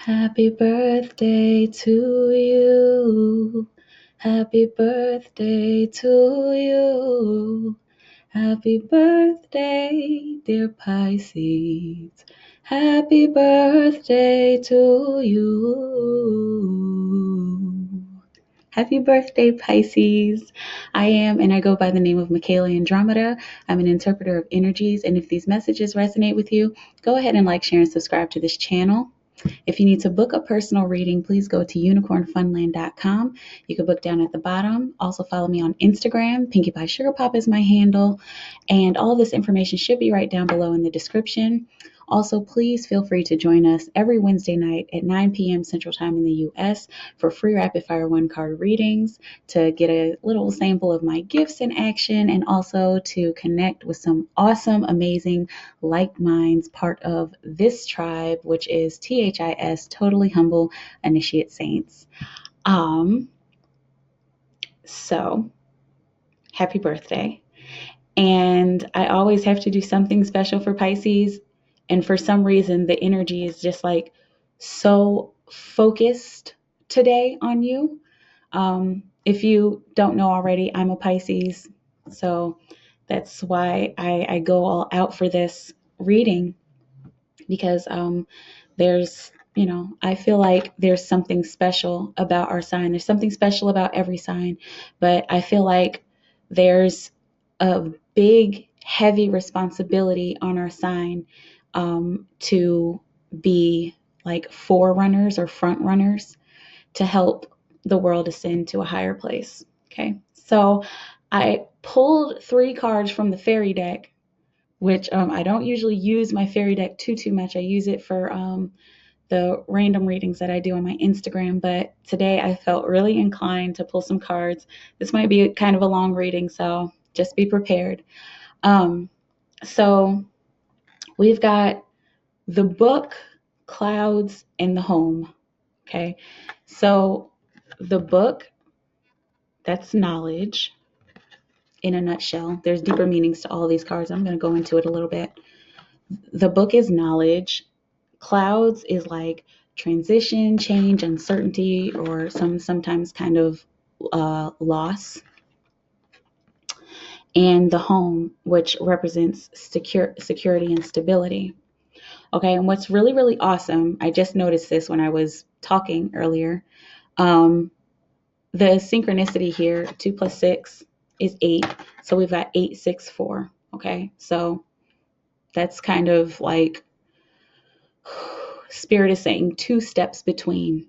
Happy birthday to you. Happy birthday to you. Happy birthday, dear Pisces. Happy birthday to you. Happy birthday, Pisces. I go by the name of MikaelaAndromeda. I'm an interpreter of energies, and if these messages resonate with you, go ahead and like, share, and subscribe to this channel. If you need to book a personal reading, please go to unicornfunland.com. You can book down at the bottom. Also follow me on Instagram. Pinkie Pie Sugar Pop is my handle. And all of this information should be right down below in the description. Also, please feel free to join us every Wednesday night at 9 p.m. Central Time in the U.S. for free rapid fire one-card readings, to get a little sample of my gifts in action, and also to connect with some awesome, amazing, like minds, part of this tribe, which is THIS, Totally Humble Initiate Saints. So, happy birthday. And I always have to do something special for Pisces. And for some reason, the energy is just like so focused today on you. If you don't know already, I'm a Pisces. So that's why I go all out for this reading, because there's, I feel like there's something special about our sign. There's something special about every sign, but I feel like there's a big, heavy responsibility on our sign to be like forerunners or front runners to help the world ascend to a higher place. Okay, so I pulled 3 cards from the fairy deck, which I don't usually use my fairy deck too much. I use it for the random readings that I do on my Instagram, but today I felt really inclined to pull some cards. This might be kind of a long reading, so just be prepared. So we've got the book, clouds, and the home. Okay, so the book, that's knowledge in a nutshell. There's deeper meanings to all these cards. I'm going to go into it a little bit. The book is knowledge. Clouds is like transition, change, uncertainty, or sometimes kind of loss. And the home, which represents security and stability. Okay, and what's really, really awesome, I just noticed this when I was talking earlier. The synchronicity here, 2 plus 6 is 8. So we've got 8, 6, 4. Okay, so that's kind of like Spirit is saying 2 steps between,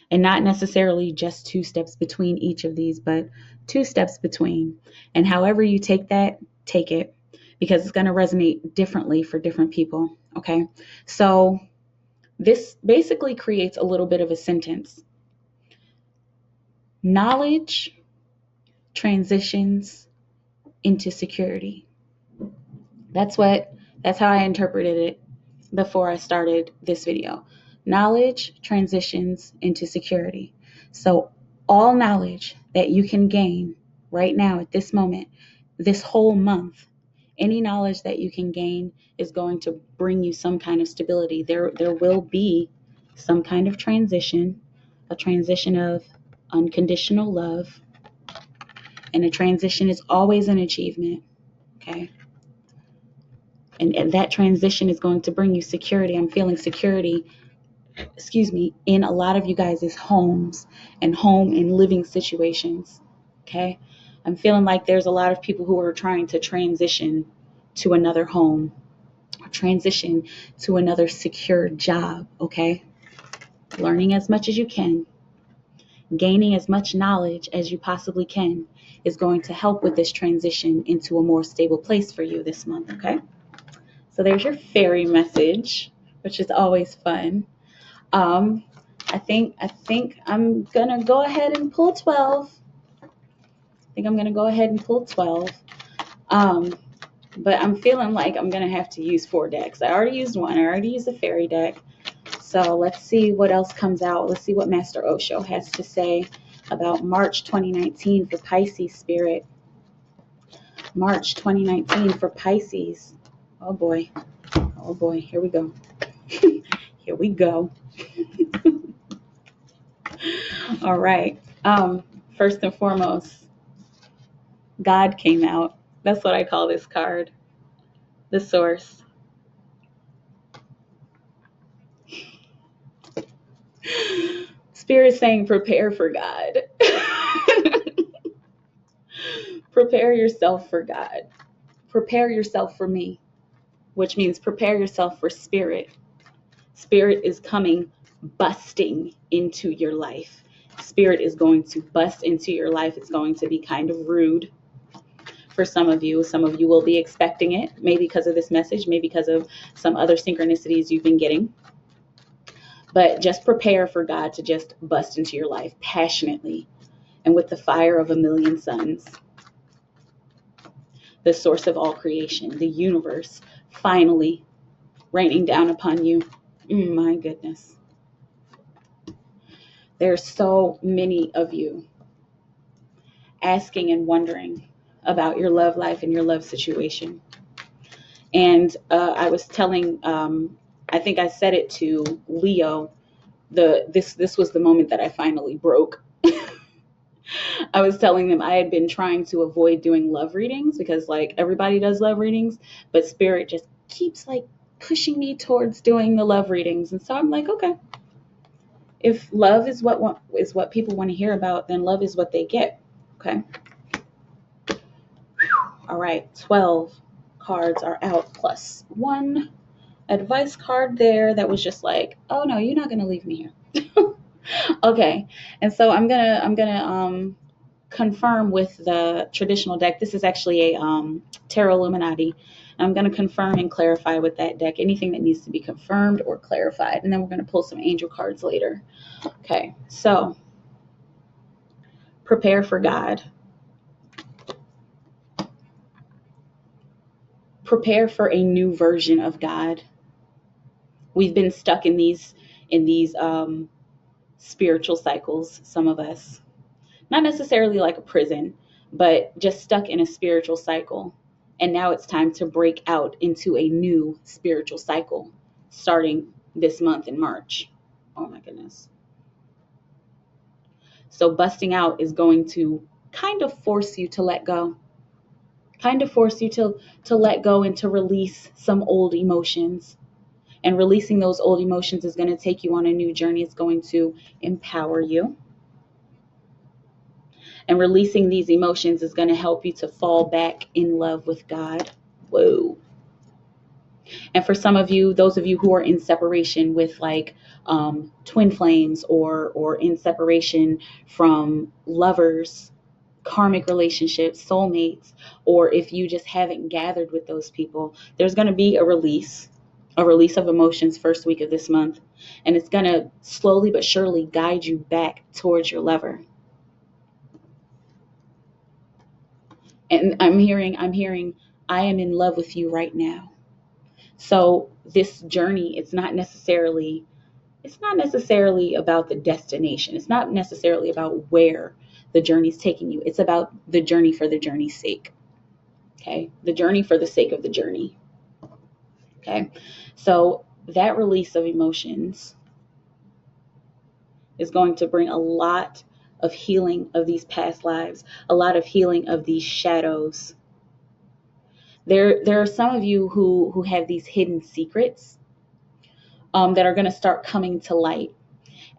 and not necessarily just 2 steps between each of these, but 2 steps between. And however you take that, take it, because it's going to resonate differently for different people. Okay, so this basically creates a little bit of a sentence. Knowledge transitions into security. That's how I interpreted it before I started this video. Knowledge transitions into security. So all knowledge that you can gain right now at this moment, this whole month, any knowledge that you can gain is going to bring you some kind of stability. There will be some kind of transition, a transition of unconditional love, and a transition is always an achievement. Okay. And that transition is going to bring you security. I'm feeling security, in a lot of you guys' homes and home and living situations. Okay. I'm feeling like there's a lot of people who are trying to transition to another home or transition to another secure job. Okay. Learning as much as you can, gaining as much knowledge as you possibly can is going to help with this transition into a more stable place for you this month. Okay. So there's your fairy message, which is always fun. I think I'm gonna go ahead and pull 12. But I'm feeling like I'm gonna have to use 4 decks. I already used one. I already used a fairy deck. So let's see what else comes out. Let's see what Master Osho has to say about March 2019 for Pisces spirit. March 2019 for Pisces. Oh boy, here we go. Here we go. All right. First and foremost, God came out. That's what I call this card. The source. Spirit saying, prepare for God. Prepare yourself for God. Prepare yourself for me, which means prepare yourself for spirit. Spirit is coming, busting into your life. Spirit is going to bust into your life. It's going to be kind of rude for some of you. Some of you will be expecting it, maybe because of this message, maybe because of some other synchronicities you've been getting. But just prepare for God to just bust into your life passionately and with the fire of a million suns. The source of all creation, the universe, finally raining down upon you. My goodness. There's so many of you asking and wondering about your love life and your love situation. And I was telling, I think I said it to Leo, this was the moment that I finally broke. I was telling them I had been trying to avoid doing love readings because like everybody does love readings, but Spirit just keeps like pushing me towards doing the love readings. And so I'm like, okay, if love is what people want to hear about, then love is what they get. Okay. All right. 12 cards are out plus one advice card there that was just like, oh no, you're not going to leave me here. Okay. And so I'm going to confirm with the traditional deck. This is actually a Tarot Illuminati. I'm going to confirm and clarify with that deck anything that needs to be confirmed or clarified. And then we're going to pull some angel cards later. Okay, so prepare for God. Prepare for a new version of God. We've been stuck in these spiritual cycles, some of us. Not necessarily like a prison, but just stuck in a spiritual cycle. And now it's time to break out into a new spiritual cycle starting this month in March. Oh my goodness. So busting out is going to kind of force you to let go. Kind of force you to let go and to release some old emotions. And releasing those old emotions is going to take you on a new journey. It's going to empower you. And releasing these emotions is going to help you to fall back in love with God. Whoa. And for some of you, those of you who are in separation with like twin flames or in separation from lovers, karmic relationships, soulmates, or if you just haven't gathered with those people, there's going to be a release of emotions first week of this month. And it's going to slowly but surely guide you back towards your lover. And I'm hearing, I am in love with you right now. So this journey, it's not necessarily about the destination. It's not necessarily about where the journey's taking you. It's about the journey for the journey's sake. Okay? The journey for the sake of the journey. Okay? So that release of emotions is going to bring a lot of healing of these past lives, a lot of healing of these shadows. There are some of you who have these hidden secrets that are going to start coming to light.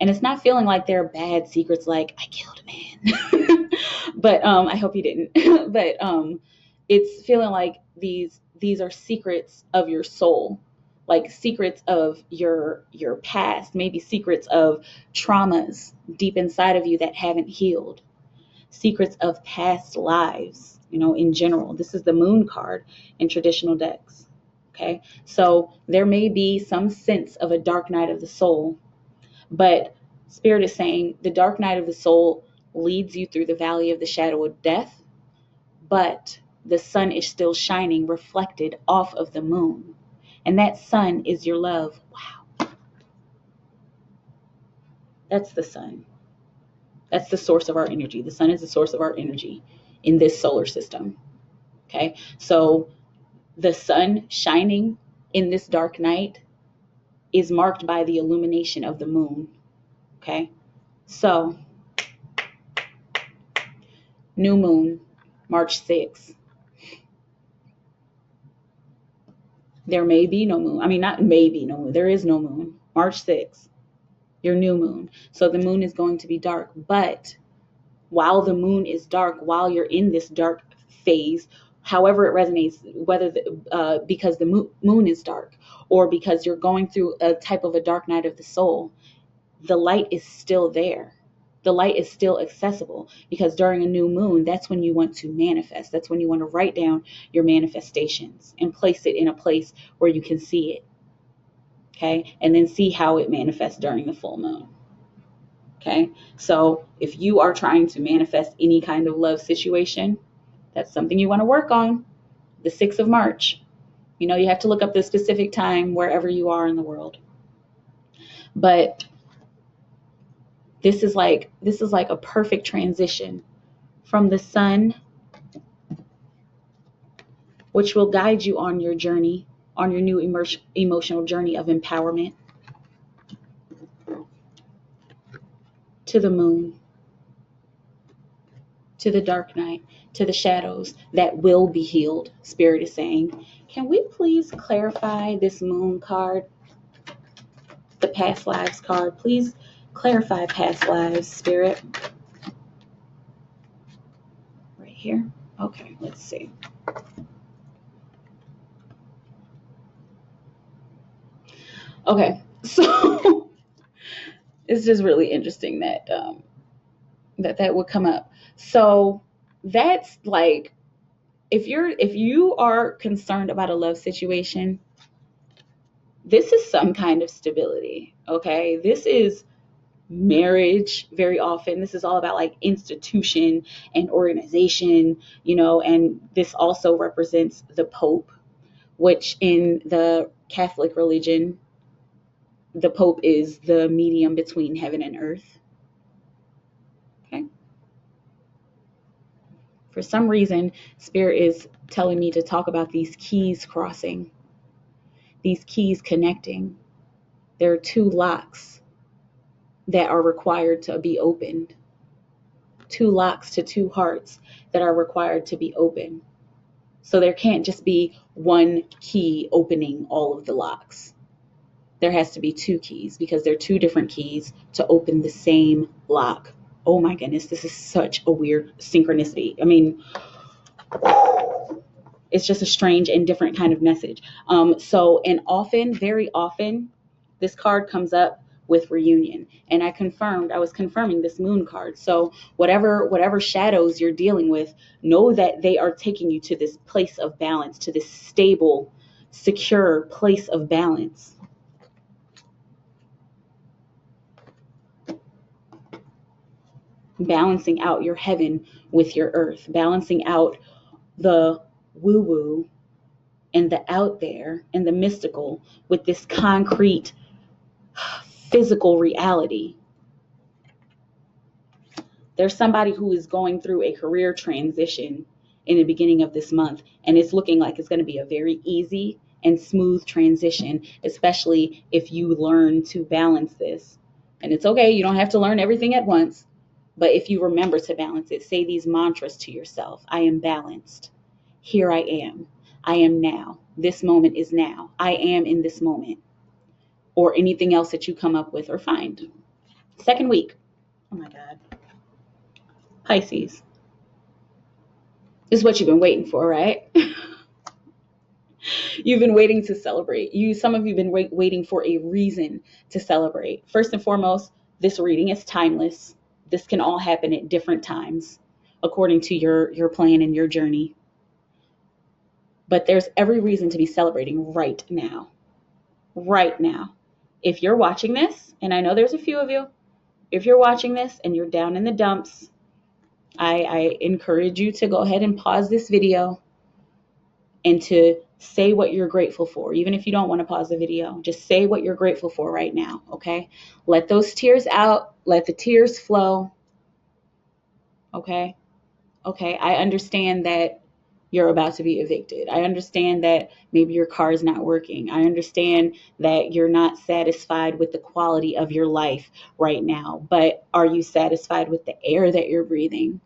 And it's not feeling like they're bad secrets like, I killed a man. But I hope you didn't. But it's feeling like these are secrets of your soul, like secrets of your past, maybe secrets of traumas deep inside of you that haven't healed, secrets of past lives, in general. This is the moon card in traditional decks. Okay, so there may be some sense of a dark night of the soul, but Spirit is saying the dark night of the soul leads you through the valley of the shadow of death, but the sun is still shining, reflected off of the moon. And that sun is your love. Wow. That's the sun. That's the source of our energy. The sun is the source of our energy in this solar system. Okay, so the sun shining in this dark night is marked by the illumination of the moon. Okay, so New moon, March 6th. There may be no moon. I mean, not maybe no moon. There is no moon. March 6th, your new moon. So the moon is going to be dark. But while the moon is dark, while you're in this dark phase, however it resonates, whether because the moon is dark or because you're going through a type of a dark night of the soul, the light is still there. The light is still accessible, because during a new moon, that's when you want to manifest. That's when you want to write down your manifestations and place it in a place where you can see it. Okay. And then see how it manifests during the full moon. Okay. So if you are trying to manifest any kind of love situation, that's something you want to work on. The 6th of March. You know, you have to look up the specific time wherever you are in the world. But this is like a perfect transition from the sun, which will guide you on your journey, on your new emotional journey of empowerment, to the moon, to the dark night, to the shadows that will be healed. Spirit is saying, can we please clarify this moon card, the past lives card? Please clarify past lives, Spirit. Right here. Okay, let's see. Okay, so it's just really interesting that that would come up. So that's like, if you are concerned about a love situation, this is some kind of stability. Okay, this is marriage. Very often this is all about like institution and organization, you know, and this also represents the Pope, which in the Catholic religion, the Pope is the medium between heaven and earth. Okay. For some reason, Spirit is telling me to talk about these keys crossing, these keys connecting. There are 2 locks that are required to be opened. 2 locks to 2 hearts that are required to be opened. So there can't just be one key opening all of the locks. There has to be 2 keys, because they're 2 different keys to open the same lock. Oh my goodness, this is such a weird synchronicity. I mean, it's just a strange and different kind of message. And often, very often, this card comes up with reunion. And I was confirming this moon card. So whatever shadows you're dealing with, know that they are taking you to this place of balance, to this stable, secure place of balance. Balancing out your heaven with your earth, balancing out the woo-woo and the out there and the mystical with this concrete physical reality. There's somebody who is going through a career transition in the beginning of this month, and it's looking like it's going to be a very easy and smooth transition, especially if you learn to balance this. And it's okay, you don't have to learn everything at once, but if you remember to balance it, say these mantras to yourself. I am balanced. Here I am. I am now. This moment is now. I am in this moment. Or anything else that you come up with or find. Second week. Oh my God. Pisces. This is what you've been waiting for, right? You've been waiting to celebrate. Some of you have been waiting for a reason to celebrate. First and foremost, this reading is timeless. This can all happen at different times according to your plan and your journey. But there's every reason to be celebrating right now. Right now. If you're watching this, and I know there's a few of you, if you're watching this and you're down in the dumps, I encourage you to go ahead and pause this video and to say what you're grateful for. Even if you don't want to pause the video, just say what you're grateful for right now, okay? Let those tears out. Let the tears flow, okay? Okay, I understand that you're about to be evicted. I understand that maybe your car is not working. I understand that you're not satisfied with the quality of your life right now. But are you satisfied with the air that you're breathing?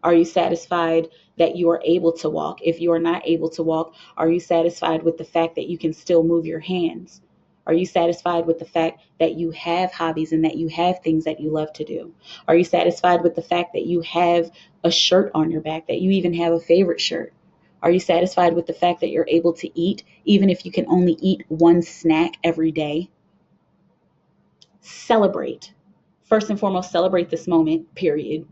Are you satisfied that you are able to walk? If you are not able to walk, are you satisfied with the fact that you can still move your hands? Are you satisfied with the fact that you have hobbies and that you have things that you love to do? Are you satisfied with the fact that you have a shirt on your back, that you even have a favorite shirt? Are you satisfied with the fact that you're able to eat, even if you can only eat one snack every day? Celebrate. First and foremost, celebrate this moment, period.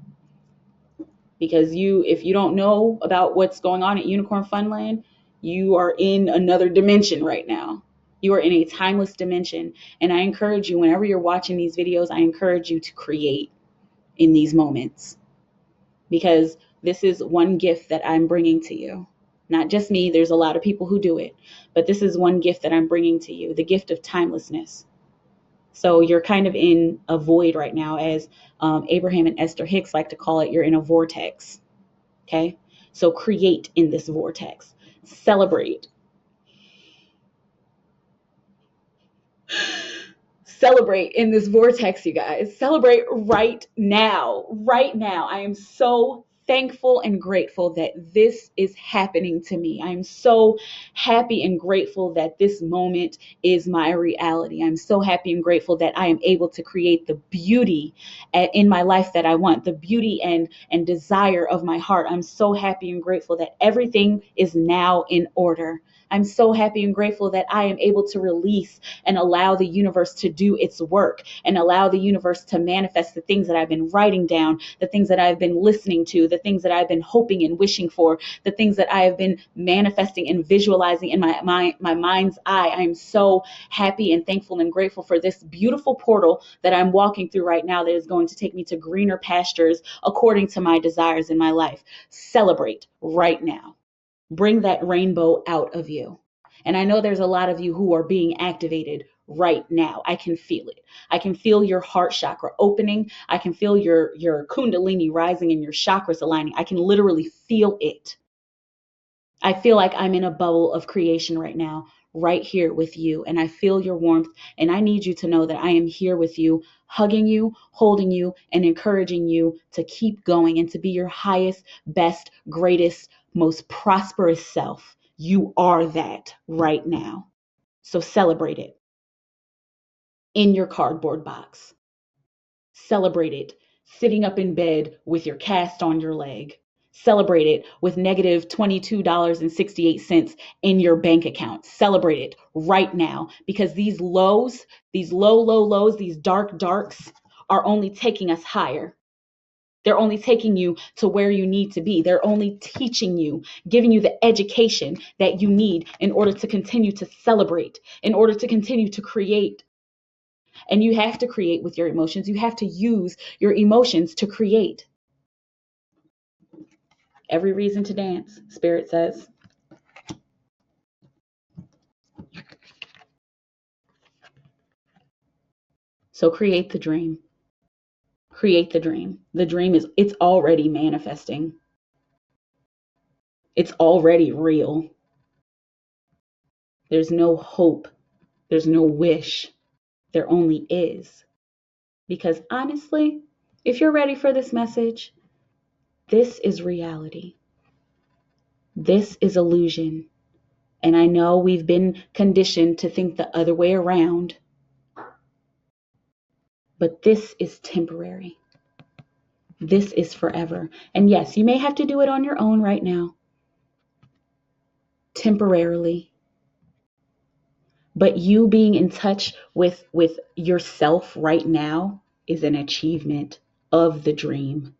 Because if you don't know about what's going on at Unicorn Funland, you are in another dimension right now. You are in a timeless dimension. And I encourage you, whenever you're watching these videos, I encourage you to create in these moments, because this is one gift that I'm bringing to you. Not just me, there's a lot of people who do it, but this is one gift that I'm bringing to you, the gift of timelessness. So you're kind of in a void right now, as Abraham and Esther Hicks like to call it. You're in a vortex. Okay, so create in this vortex. Celebrate. Celebrate in this vortex, you guys. Celebrate right now. Right now. I am so thankful and grateful that this is happening to me. I'm so happy and grateful that this moment is my reality. I'm so happy and grateful that I am able to create the beauty in my life that I want, the beauty and desire of my heart. I'm so happy and grateful that everything is now in order. I'm so happy and grateful that I am able to release and allow the universe to do its work and allow the universe to manifest the things that I've been writing down, the things that I've been listening to, the things that I've been hoping and wishing for, the things that I have been manifesting and visualizing in my mind's eye. I am so happy and thankful and grateful for this beautiful portal that I'm walking through right now that is going to take me to greener pastures according to my desires in my life. Celebrate right now. Bring that rainbow out of you. And I know there's a lot of you who are being activated right now. I can feel it. I can feel your heart chakra opening. I can feel your kundalini rising and your chakras aligning. I can literally feel it. I feel like I'm in a bubble of creation right now, right here with you. And I feel your warmth. And I need you to know that I am here with you, hugging you, holding you, and encouraging you to keep going and to be your highest, best, greatest, most prosperous self. You are that right now. So celebrate it in your cardboard box. Celebrate it sitting up in bed with your cast on your leg. Celebrate it with negative $22.68 in your bank account. Celebrate it right now, because these lows, these low lows, these dark darks are only taking us higher. They're only taking you to where you need to be. They're only teaching you, giving you the education that you need in order to continue to celebrate, in order to continue to create. And you have to create with your emotions. You have to use your emotions to create. Every reason to dance, Spirit says. So create the dream. Create the dream. The dream it's already manifesting. It's already real. There's no hope. There's no wish. There only is. Because honestly, if you're ready for this message, this is reality. This is illusion. And I know we've been conditioned to think the other way around, but this is temporary. This is forever. And yes, you may have to do it on your own right now, temporarily. But you being in touch with yourself right now is an achievement of the dream.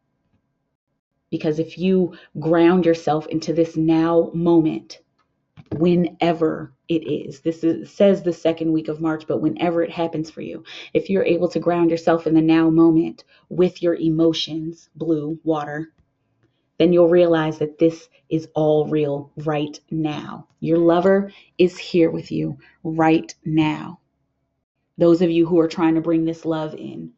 Because if you ground yourself into this now moment, whenever it is, says the second week of March, but whenever it happens for you, if you're able to ground yourself in the now moment with your emotions, blue, water, then you'll realize that this is all real right now. Your lover is here with you right now. Those of you who are trying to bring this love in,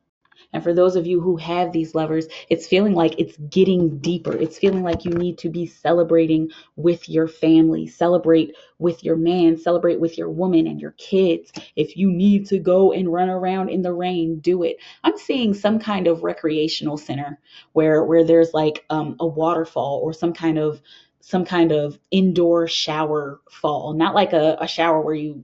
And for those of you who have these lovers, it's feeling like it's getting deeper. It's feeling like you need to be celebrating with your family, celebrate with your man, celebrate with your woman and your kids. If you need to go and run around in the rain, do it. I'm seeing some kind of recreational center where there's like a waterfall or some kind of indoor shower fall, not like a shower where you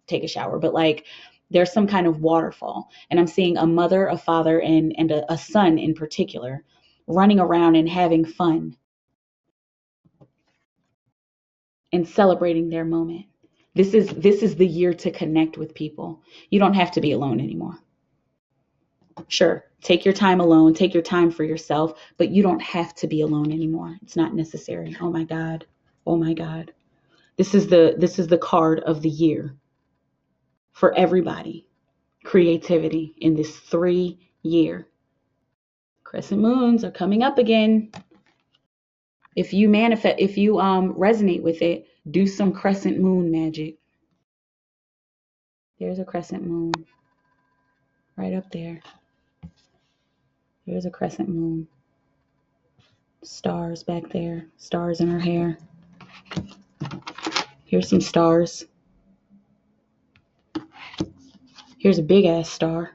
take a shower, but like there's some kind of waterfall. And I'm seeing a mother, a father, and a son in particular running around and having fun and celebrating their moment. This is the year to connect with people. You don't have to be alone anymore. Sure, take your time alone, take your time for yourself, but you don't have to be alone anymore. It's not necessary. Oh my God. Oh my God. This is the card of the year for everybody. Creativity in this 3-year. Crescent moons are coming up again. If you resonate with it, do some crescent moon magic. There's a crescent moon right up there. There's a crescent moon. Stars back there. Stars in her hair. Here's some stars. Here's a big ass star.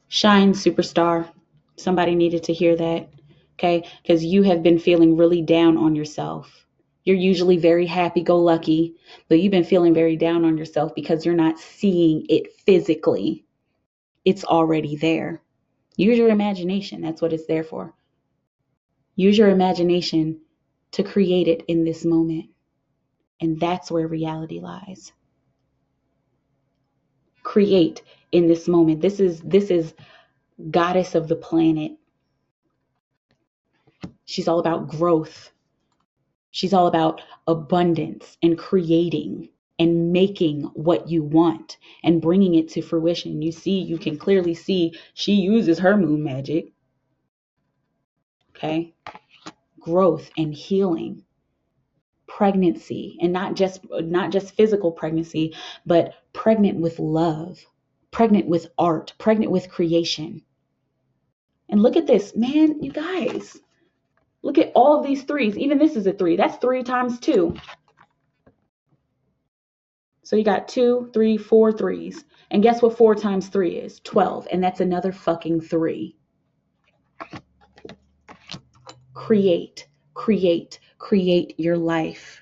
Shine, superstar. Somebody needed to hear that. Okay? Because you have been feeling really down on yourself. You're usually very happy-go-lucky, but you've been feeling very down on yourself because you're not seeing it physically. It's already there. Use your imagination. That's what it's there for. Use your imagination to create it in this moment. And that's where reality lies. Create in this moment. This is goddess of the planet. She's all about growth. She's all about abundance and creating and making what you want and bringing it to fruition. You can clearly see she uses her moon magic. Okay? Growth and healing. Pregnancy, and not just physical pregnancy, but pregnant with love, pregnant with art, pregnant with creation. And look at this, man, you guys. Look at all of these threes. Even this is a 3. That's 3 times 2. So you got 2, 3, 4 threes. And guess what 4 times 3 is? 12. And that's another fucking 3. Create, create, create your life.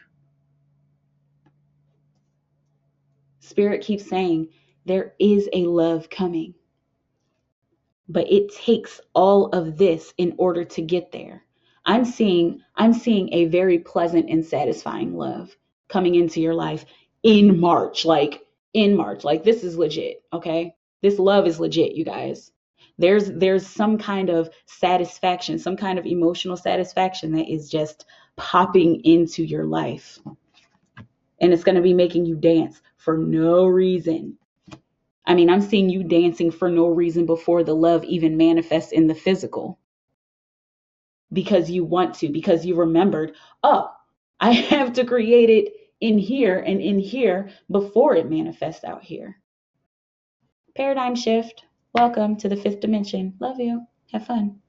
Spirit keeps saying there is a love coming. But it takes all of this in order to get there. I'm seeing a very pleasant and satisfying love coming into your life in March. Like this is legit, okay? This love is legit, you guys. There's some kind of satisfaction, some kind of emotional satisfaction that is just popping into your life. And it's going to be making you dance for no reason. I mean, I'm seeing you dancing for no reason before the love even manifests in the physical. Because you want to, because you remembered, oh, I have to create it in here and in here before it manifests out here. Paradigm shift. Welcome to the 5th dimension. Love you. Have fun.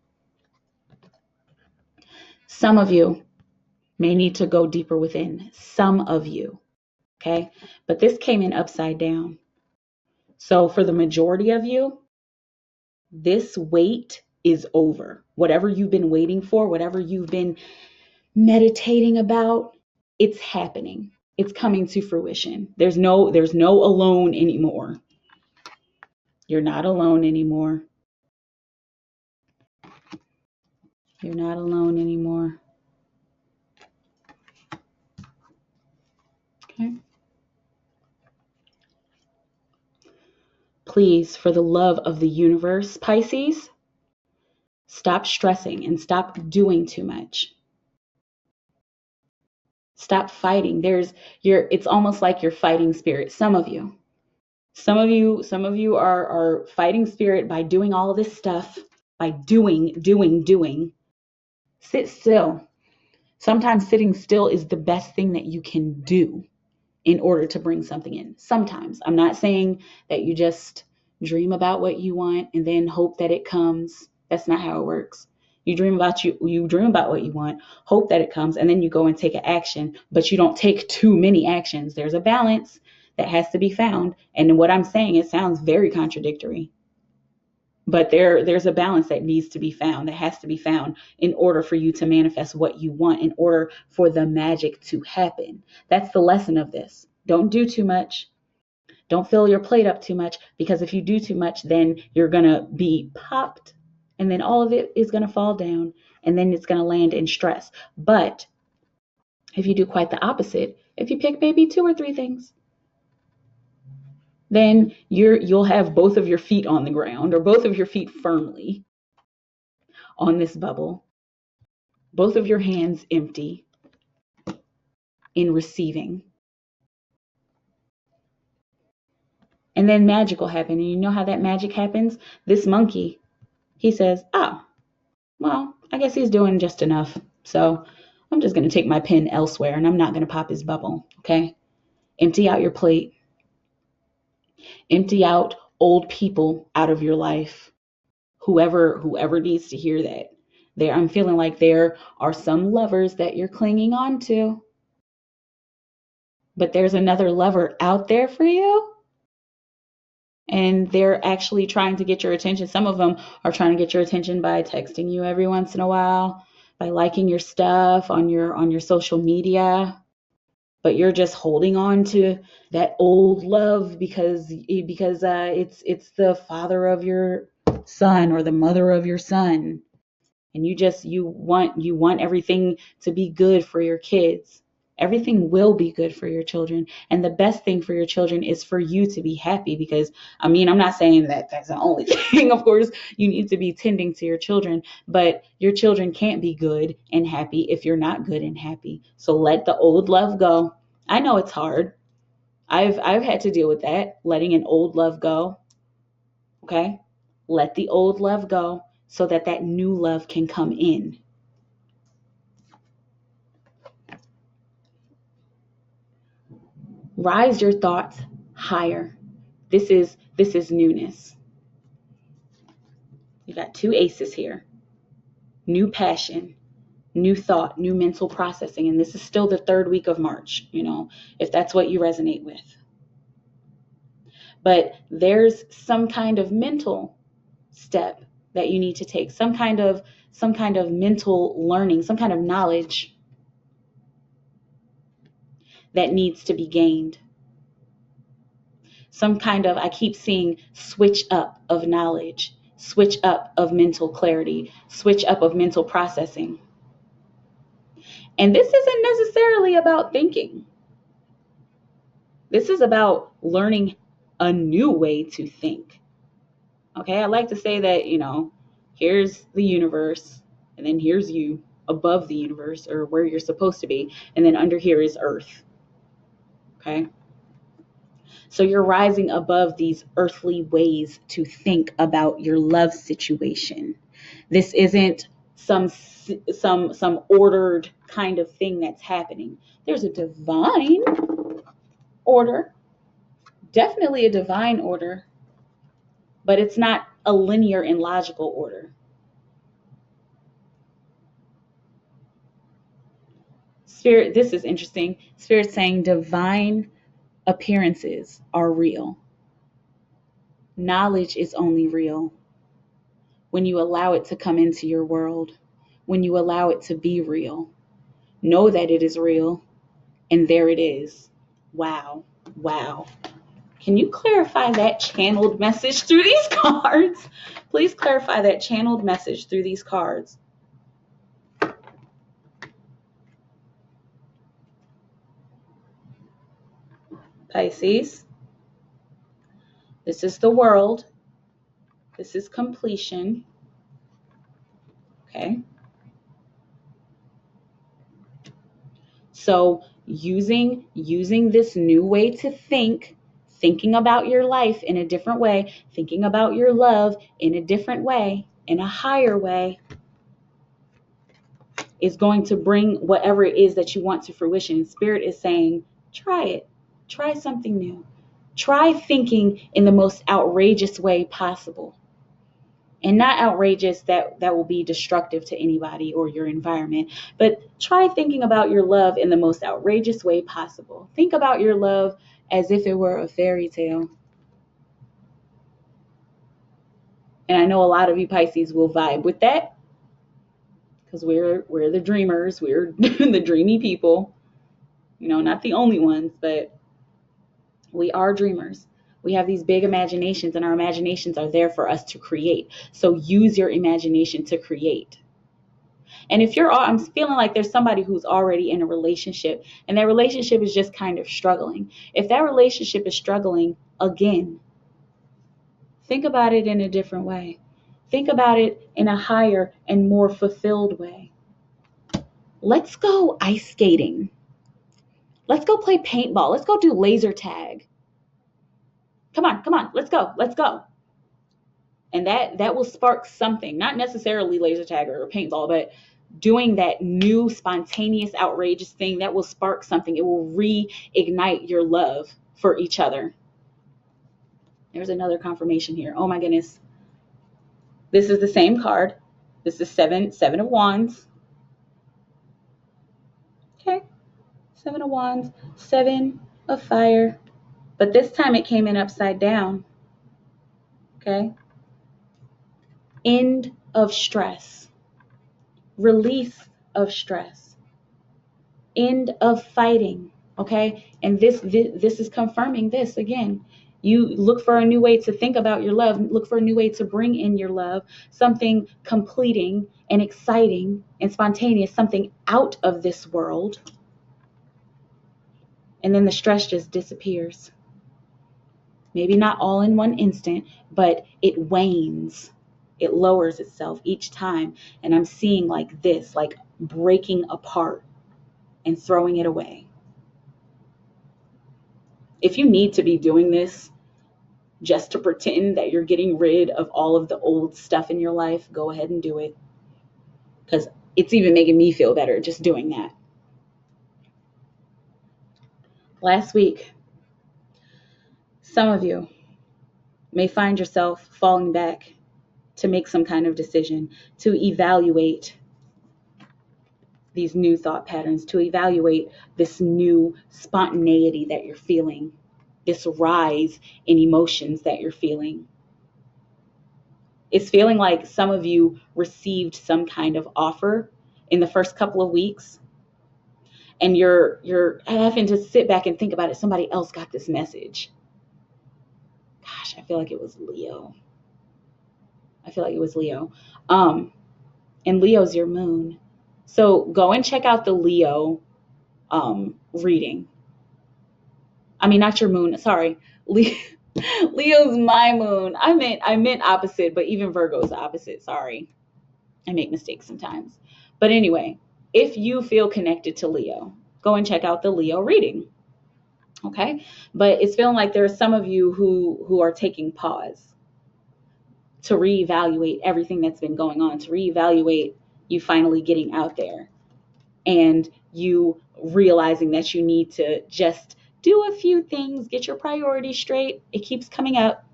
Some of you may need to go deeper within. Some of you. Okay? But this came in upside down. So for the majority of you, this wait is over. Whatever you've been waiting for, whatever you've been meditating about, it's happening. It's coming to fruition. There's no alone anymore. You're not alone anymore. You're not alone anymore. Okay. Please, for the love of the universe, Pisces, stop stressing and stop doing too much. Stop fighting. It's almost like you're fighting spirit. Some of you are fighting spirit by doing all this stuff, by doing. Sit still. Sometimes sitting still is the best thing that you can do in order to bring something in. Sometimes. I'm not saying that you just dream about what you want and then hope that it comes. That's not how it works. You dream about what you want, hope that it comes, and then you go and take an action, but you don't take too many actions. There's a balance that has to be found. And what I'm saying, it sounds very contradictory. But there's a balance that needs to be found, that has to be found in order for you to manifest what you want, in order for the magic to happen. That's the lesson of this. Don't do too much. Don't fill your plate up too much, because if you do too much, then you're going to be popped, and then all of it is going to fall down, and then it's going to land in stress. But if you do quite the opposite, if you pick maybe 2 or 3 things, then you'll have both of your feet on the ground, or both of your feet firmly on this bubble, both of your hands empty in receiving. And then magic will happen. And you know how that magic happens? This monkey, he says, oh, well, I guess he's doing just enough. So I'm just going to take my pen elsewhere, and I'm not going to pop his bubble. Okay? Empty out your plate. Empty out old people out of your life. Whoever needs to hear that. I'm feeling like there are some lovers that you're clinging on to, but there's another lover out there for you, and they're actually trying to get your attention. Some of them are trying to get your attention by texting you every once in a while, by liking your stuff on your social media, but you're just holding on to that old love because it's the father of your son or the mother of your son, and you want everything to be good for your kids. Everything will be good for your children, and the best thing for your children is for you to be happy. Because I'm not saying that that's the only thing. Of course, you need to be tending to your children, but your children can't be good and happy if you're not good and happy. So let the old love go. I know it's hard. I've had to deal with that, letting an old love go. Okay? Let the old love go so that new love can come in. Rise your thoughts higher. This is newness. You got 2 aces here. New passion, new thought, new mental processing. And this is still the 3rd week of March, if that's what you resonate with. But there's some kind of mental step that you need to take, some kind of mental learning, some kind of knowledge that needs to be gained. Some kind of, I keep seeing, switch up of knowledge, switch up of mental clarity, switch up of mental processing. And this isn't necessarily about thinking. This is about learning a new way to think. Okay, I like to say that, here's the universe, and then here's you above the universe, or where you're supposed to be, and then under here is Earth. Okay? So you're rising above these earthly ways to think about your love situation. This isn't some ordered kind of thing that's happening. There's a divine order, definitely a divine order, but it's not a linear and logical order. Spirit, this is interesting. Spirit saying divine appearances are real. Knowledge is only real when you allow it to come into your world, when you allow it to be real. Know that it is real, and there it is. Wow. Wow. Can you clarify that channeled message through these cards? Please clarify that channeled message through these cards. Pisces, this is the world. This is completion. Okay. So using this new way to think, thinking about your life in a different way, thinking about your love in a different way, in a higher way, is going to bring whatever it is that you want to fruition. Spirit is saying, try it. Try something new. Try thinking in the most outrageous way possible. And not outrageous that will be destructive to anybody or your environment, but try thinking about your love in the most outrageous way possible. Think about your love as if it were a fairy tale. And I know a lot of you Pisces will vibe with that because we're the dreamers, we're the dreamy people. Not the only ones, but we are dreamers. We have these big imaginations, and our imaginations are there for us to create. So use your imagination to create. And if I'm feeling like there's somebody who's already in a relationship and that relationship is just kind of struggling. If that relationship is struggling, again, think about it in a different way. Think about it in a higher and more fulfilled way. Let's go ice skating. Let's go play paintball. Let's go do laser tag. Come on, let's go. And that will spark something, not necessarily laser tag or paintball, but doing that new spontaneous, outrageous thing that will spark something. It will reignite your love for each other. There's another confirmation here. Oh my goodness. This is the same card. This is seven of wands. Okay. 7 of wands, 7 of fire. But this time it came in upside down. Okay. End of stress. Release of stress. End of fighting. Okay. And this is confirming this again. You look for a new way to think about your love. Look for a new way to bring in your love. Something completing and exciting and spontaneous. Something out of this world. And then the stress just disappears. Maybe not all in one instant, but it wanes. It lowers itself each time. And I'm seeing like this, like breaking apart and throwing it away. If you need to be doing this just to pretend that you're getting rid of all of the old stuff in your life, go ahead and do it. Because it's even making me feel better just doing that. Last week, some of you may find yourself falling back to make some kind of decision, to evaluate these new thought patterns, to evaluate this new spontaneity that you're feeling, this rise in emotions that you're feeling. It's feeling like some of you received some kind of offer in the first couple of weeks, and you're having to sit back and think about it. Somebody else got this message. Gosh, I feel like it was Leo. And Leo's your moon. So go and check out the Leo reading. I mean, not your moon. Sorry. Leo's my moon. I meant opposite, but even Virgo's opposite. Sorry. I make mistakes sometimes. But anyway, if you feel connected to Leo, go and check out the Leo reading. Okay? But it's feeling like there are some of you who are taking pause to reevaluate everything that's been going on, to reevaluate you finally getting out there and you realizing that you need to just do a few things, get your priorities straight. It keeps coming up.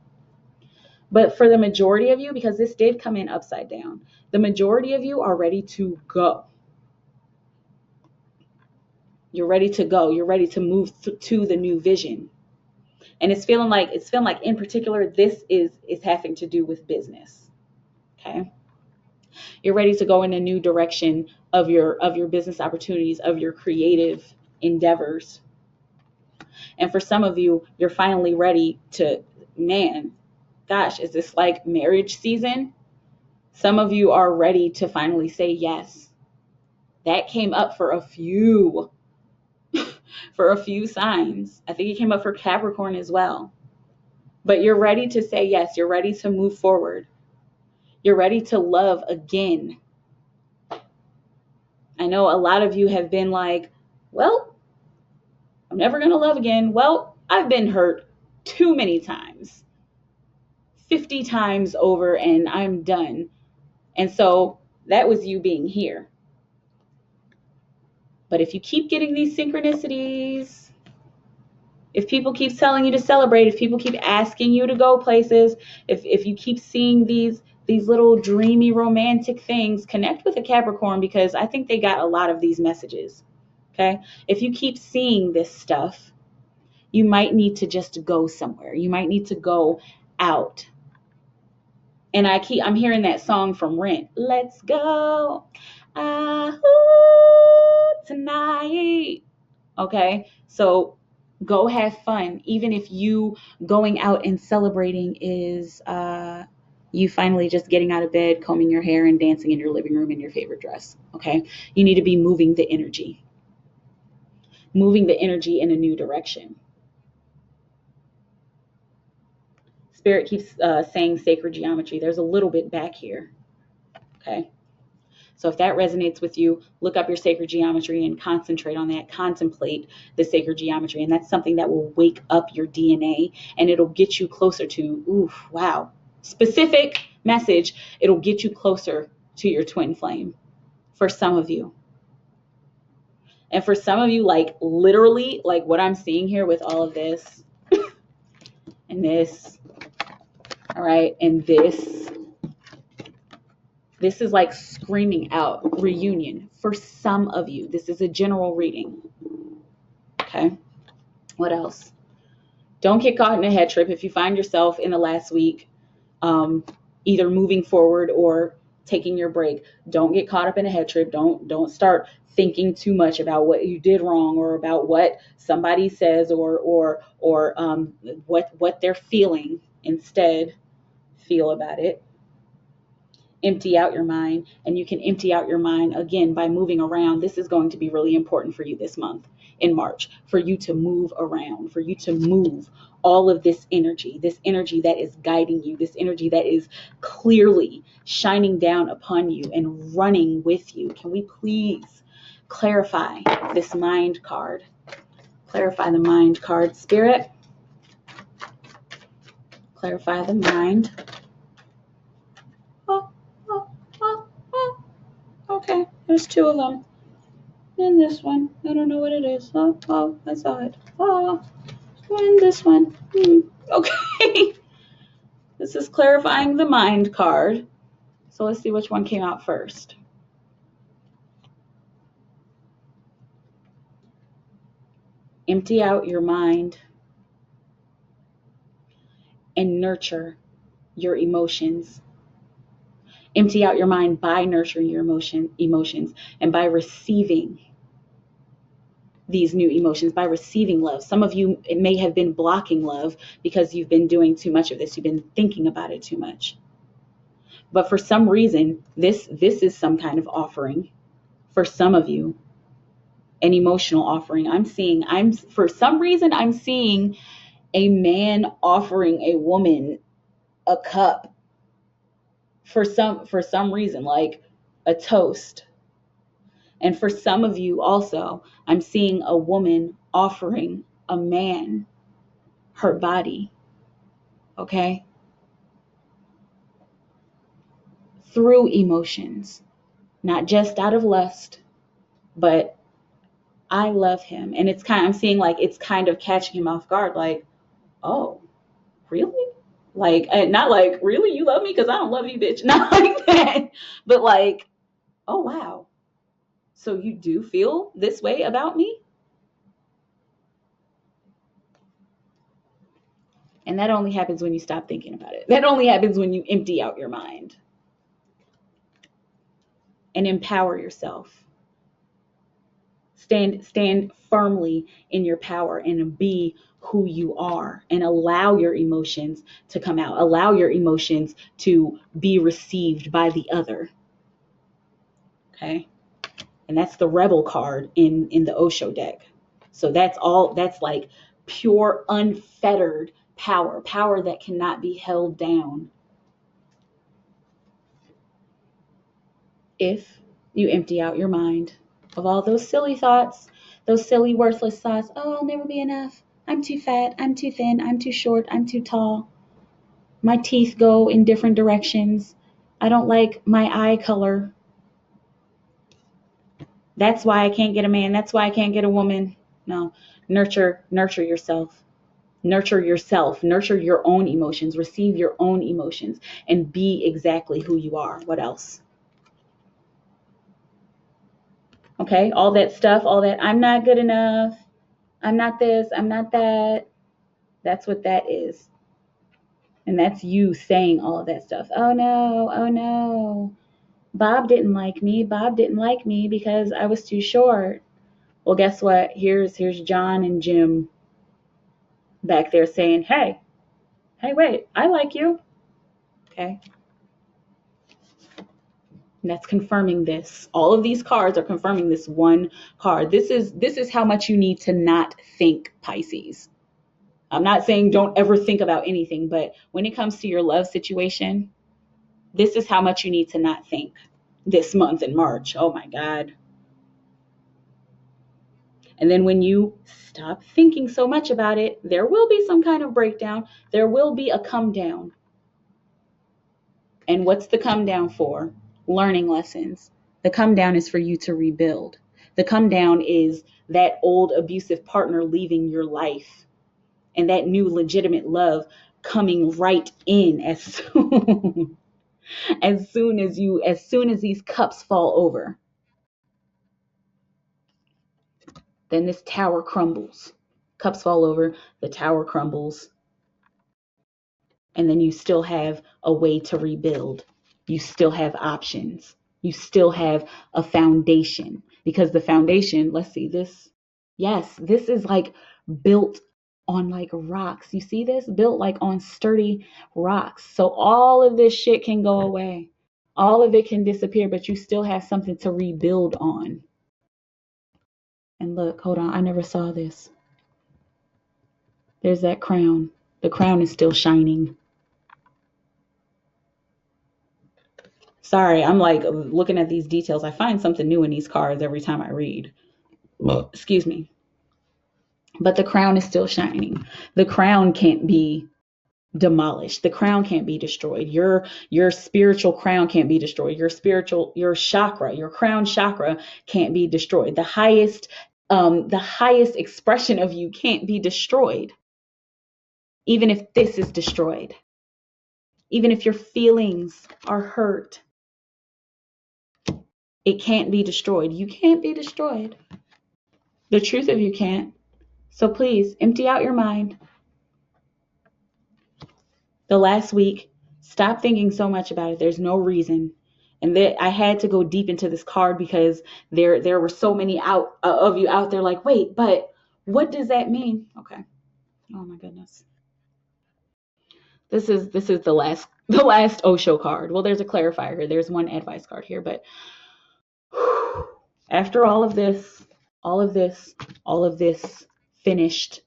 But for the majority of you, because this did come in upside down, the majority of you are ready to go. You're ready to go. You're ready to move to the new vision. And it's feeling like in particular, this is having to do with business. Okay. You're ready to go in a new direction of your business opportunities, of your creative endeavors. And for some of you, you're finally ready to, man, gosh, is this like marriage season? Some of you are ready to finally say yes. That came up for a few signs. I think it came up for Capricorn as well. But you're ready to say yes. You're ready to move forward. You're ready to love again. I know a lot of you have been like, well, I'm never going to love again. Well, I've been hurt too many times, 50 times over, and I'm done. And so that was you being here. But if you keep getting these synchronicities, If people keep telling you to celebrate, if people keep asking you to go places, if you keep seeing these little dreamy romantic things, connect with a Capricorn, because I think they got a lot of these messages. Okay? If you keep seeing this stuff, you might need to just go somewhere. You might need to go out. And I'm hearing that song from Rent. Let's go tonight. Okay? So go have fun. Even if you going out and celebrating is you finally just getting out of bed, combing your hair, and dancing in your living room in your favorite dress. Okay? You need to be moving the energy in a new direction. Spirit keeps saying sacred geometry. There's a little bit back here. Okay. So if that resonates with you, look up your sacred geometry and concentrate on that. Contemplate the sacred geometry. And that's something that will wake up your DNA, and it'll get you closer to, wow, specific message. It'll get you closer to your twin flame for some of you. And for some of you, like literally, like what I'm seeing here with all of this and this, all right, and this is like screaming out reunion for some of you. This is a general reading. Okay. What else? Don't get caught in a head trip. If you find yourself in the last week, either moving forward or taking your break, don't get caught up in a head trip. Don't start thinking too much about what you did wrong or about what somebody says or what they're feeling. Instead, feel about it. Empty out your mind, and you can empty out your mind again by moving around. This is going to be really important for you this month in March, for you to move around, for you to move all of this energy that is guiding you, this energy that is clearly shining down upon you and running with you. Can we please clarify this mind card? Clarify the mind card, Spirit. Clarify the mind. Okay, there's two of them. And this one, I don't know what it is. Oh, I saw it. Oh, and this one. Okay. This is clarifying the mind card. So let's see which one came out first. Empty out your mind and nurture your emotions. Empty out your mind by nurturing your emotions and by receiving these new emotions, by receiving love. Some of you, it may have been blocking love because you've been doing too much of this. You've been thinking about it too much. But for some reason, this is some kind of offering for some of you, an emotional offering. For some reason, I'm seeing a man offering a woman a cup for some reason, like a toast. And for some of you also, I'm seeing a woman offering a man her body. Okay? Through emotions, not just out of lust, but I love him. And I'm seeing like it's kind of catching him off guard, like, oh, really? Like, not like, really, you love me because I don't love you, bitch. Not like that. But like, oh, wow. So you do feel this way about me? And that only happens when you stop thinking about it. That only happens when you empty out your mind and empower yourself. Stand firmly in your power and be who you are, and allow your emotions to come out. Allow your emotions to be received by the other. Okay? And that's the Rebel card in the Osho deck. So that's like pure, unfettered power that cannot be held down. If you empty out your mind of all those silly thoughts, those silly, worthless thoughts. Oh, I'll never be enough. I'm too fat. I'm too thin. I'm too short. I'm too tall. My teeth go in different directions. I don't like my eye color. That's why I can't get a man. That's why I can't get a woman. No, Nurture yourself. Nurture yourself. Nurture your own emotions. Receive your own emotions and be exactly who you are. What else? Okay, all that stuff, all that I'm not good enough, I'm not this, I'm not that. That's what that is. And that's you saying all of that stuff. Oh no, oh no. Bob didn't like me. Bob didn't like me because I was too short. Well, guess what? Here's John and Jim back there saying, hey, wait, I like you. Okay. And that's confirming this. All of these cards are confirming this one card. This is how much you need to not think, Pisces. I'm not saying don't ever think about anything, but when it comes to your love situation, this is how much you need to not think this month in March. Oh my God. And then when you stop thinking so much about it, there will be some kind of breakdown. There will be a come down. And what's the come down for? Learning lessons. The come down is for you to rebuild. The come down is that old abusive partner leaving your life and that new legitimate love coming right in as soon as soon as these cups fall over. Then this tower crumbles. Cups fall over, the tower crumbles, and then you still have a way to rebuild. You still have options. You still have a foundation, because the foundation, let's see this. Yes, this is like built on like rocks. You see this? Built like on sturdy rocks. So all of this shit can go away. All of it can disappear, but you still have something to rebuild on. And look, hold on, I never saw this. There's that crown. The crown is still shining. Sorry, I'm like looking at these details. I find something new in these cards every time I read. Excuse me. But the crown is still shining. The crown can't be demolished. The crown can't be destroyed. Your spiritual crown can't be destroyed. Your chakra, your crown chakra can't be destroyed. The highest expression of you can't be destroyed. Even if this is destroyed. Even if your feelings are hurt, it can't be destroyed. You can't be destroyed. The truth of you can't. So please empty out your mind. The last week, stop thinking so much about it. There's no reason. And I had to go deep into this card because there were so many of you out there like, wait, but what does that mean? Okay. Oh my goodness. This is the last Osho card. Well, there's a clarifier here. There's one advice card here, but after all of this finished,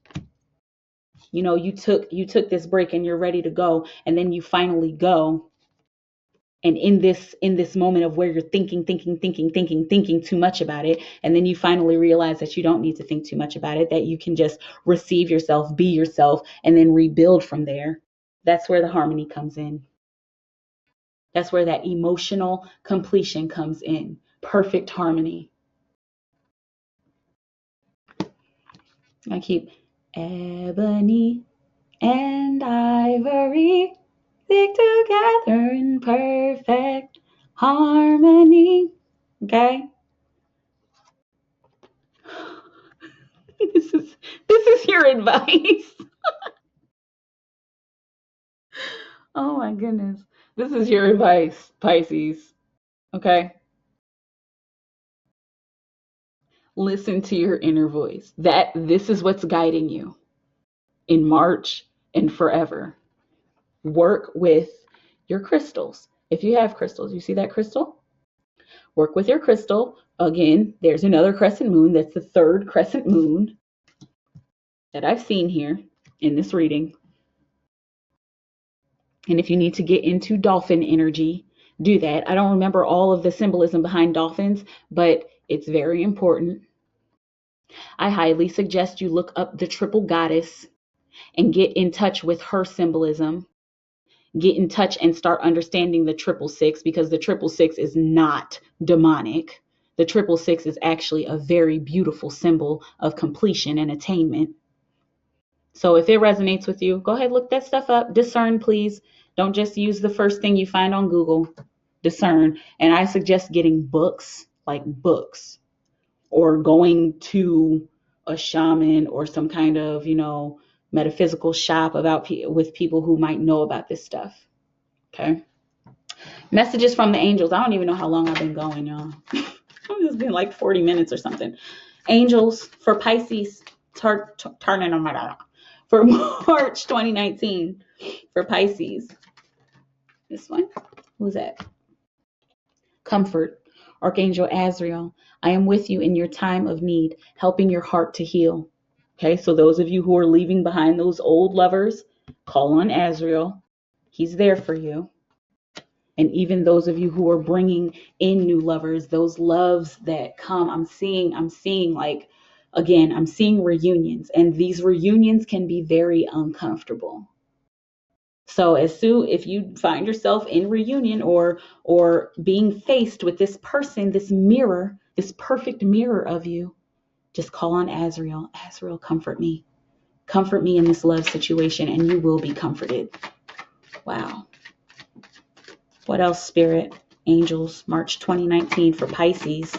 you took this break and you're ready to go, and then you finally go. And in this moment of where you're thinking too much about it, and then you finally realize that you don't need to think too much about it, that you can just receive yourself, be yourself, and then rebuild from there. That's where the harmony comes in. That's where that emotional completion comes in. Perfect harmony. I keep ebony and ivory stick together in perfect harmony. Okay? This is your advice. Oh my goodness. This is your advice, Pisces. Okay? Listen to your inner voice. This is what's guiding you in March and forever. Work with your crystals. If you have crystals, you see that crystal? Work with your crystal. Again, there's another crescent moon. That's the third crescent moon that I've seen here in this reading. And if you need to get into dolphin energy, do that. I don't remember all of the symbolism behind dolphins, but it's very important. I highly suggest you look up the triple goddess and get in touch with her symbolism. Get in touch and start understanding the 666, because the 666 is not demonic. The 666 is actually a very beautiful symbol of completion and attainment. So if it resonates with you, go ahead, look that stuff up. Discern, please. Don't just use the first thing you find on Google. Discern. And I suggest getting books, like books, or going to a shaman or some kind of, metaphysical shop with people who might know about this stuff. Okay. Messages from the angels. I don't even know how long I've been going, y'all. It's been like 40 minutes or something. Angels for Pisces. For March 2019 for Pisces. This one. Who's that? Comfort. Archangel Azrael. I am with you in your time of need, helping your heart to heal. Okay, so those of you who are leaving behind those old lovers, call on Azrael. He's there for you. And even those of you who are bringing in new lovers, those loves that come, I'm seeing like, again, I'm seeing reunions, and these reunions can be very uncomfortable. So if you find yourself in reunion or being faced with this person, this mirror, this perfect mirror of you, just call on Azrael. Azrael, comfort me. Comfort me in this love situation, and you will be comforted. Wow. What else, Spirit? Angels, March 2019 for Pisces.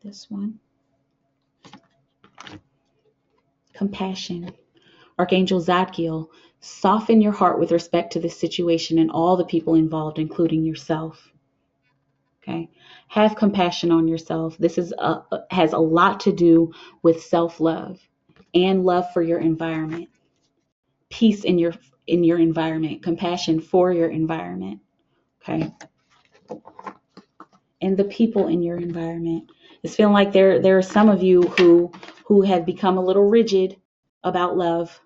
This one. Compassion. Archangel Zadkiel, soften your heart with respect to this situation and all the people involved, including yourself. Okay. Have compassion on yourself. This has a lot to do with self-love and love for your environment. Peace in your environment. Compassion for your environment. Okay. And the people in your environment. It's feeling like there are some of you who have become a little rigid about love.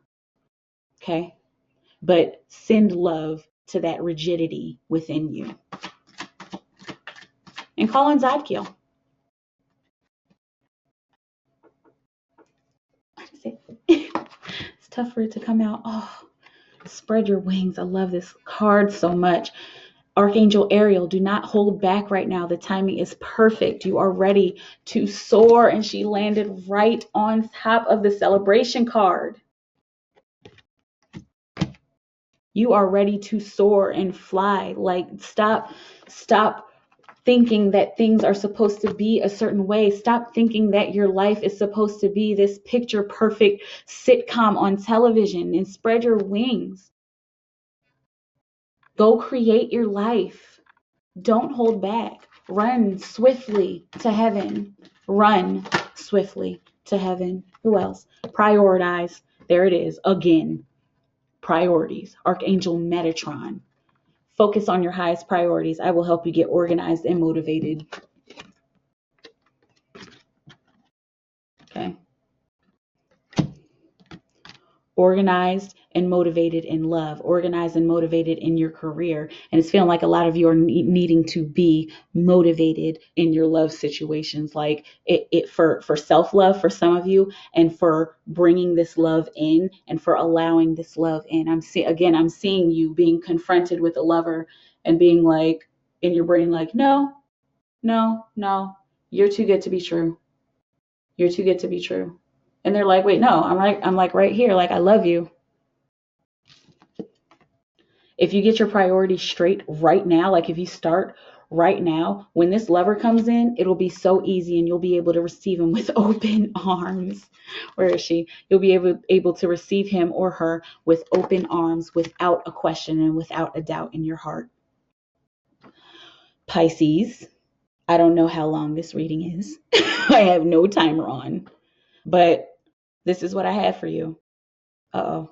Okay. But send love to that rigidity within you. And call on Zadkiel. It's tough for it to come out. Oh, spread your wings. I love this card so much. Archangel Ariel, do not hold back right now. The timing is perfect. You are ready to soar. And she landed right on top of the celebration card. You are ready to soar and fly. Like, stop thinking that things are supposed to be a certain way. Stop thinking that your life is supposed to be this picture perfect sitcom on television, and spread your wings. Go create your life. Don't hold back. Run swiftly to heaven. Run swiftly to heaven. Who else? Prioritize. There it is again. Priorities. Archangel Metatron. Focus on your highest priorities. I will help you get organized and motivated. Okay. Organized and motivated in love, organized and motivated in your career. And it's feeling like a lot of you are needing to be motivated in your love situations, like it for self-love for some of you, and for bringing this love in and for allowing this love in. I'm seeing you being confronted with a lover and being like, in your brain, like, no, you're too good to be true. You're too good to be true. And they're like, wait, no, I'm like right here. Like, I love you. If you get your priorities straight right now, like if you start right now, when this lover comes in, it'll be so easy and you'll be able to receive him with open arms. Where is she? You'll be able to receive him or her with open arms, without a question and without a doubt in your heart. Pisces, I don't know how long this reading is. I have no timer on, but this is what I have for you. Uh-oh.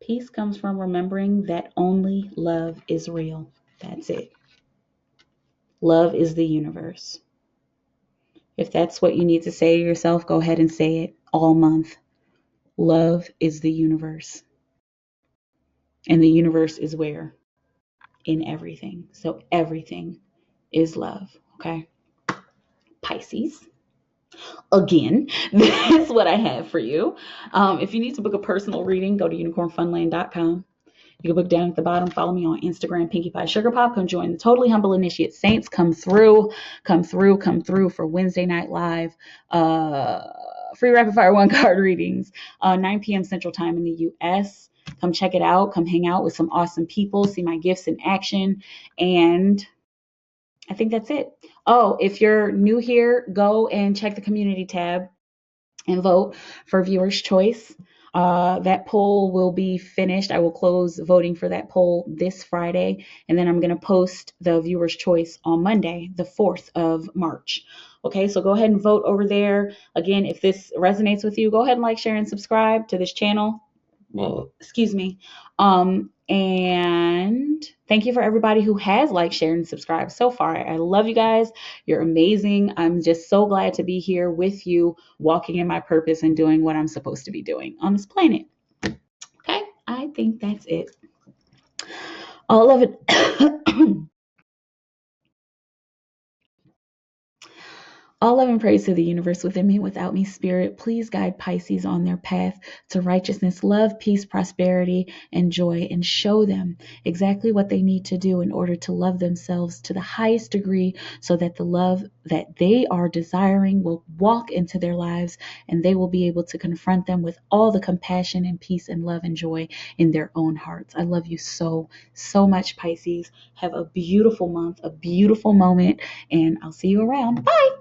Peace comes from remembering that only love is real. That's it. Love is the universe. If that's what you need to say to yourself, go ahead and say it all month. Love is the universe. And the universe is where? In everything. So everything is love. Okay? Pisces. again, that's what I have for you. If you need to book a personal reading, go to unicornfunland.com. You can book down at the bottom. Follow me on Instagram, Pinkie Pie Sugar Pop. Come join the Totally Humble Initiate Saints. Come through for Wednesday Night Live. Free rapid fire one card readings, 9 p.m. Central Time in the U.S. Come check it out. Come hang out with some awesome people. See my gifts in action. And I think that's it. Oh, if you're new here, go and check the community tab and vote for viewer's choice. That poll will be finished. I will close voting for that poll this Friday, and then I'm going to post the viewer's choice on Monday, the 4th of March. Okay, so go ahead and vote over there. Again, if this resonates with you, go ahead and like, share, and subscribe to this channel. Excuse me. And thank you for everybody who has liked, shared, and subscribed so far. I love you guys. You're amazing. I'm just so glad to be here with you, walking in my purpose and doing what I'm supposed to be doing on this planet. Okay, I think that's it. All of it. All love and praise to the universe within me, without me, spirit. Please guide Pisces on their path to righteousness, love, peace, prosperity, and joy, and show them exactly what they need to do in order to love themselves to the highest degree so that the love that they are desiring will walk into their lives and they will be able to confront them with all the compassion and peace and love and joy in their own hearts. I love you so, so much, Pisces. Have a beautiful month, a beautiful moment, and I'll see you around. Bye.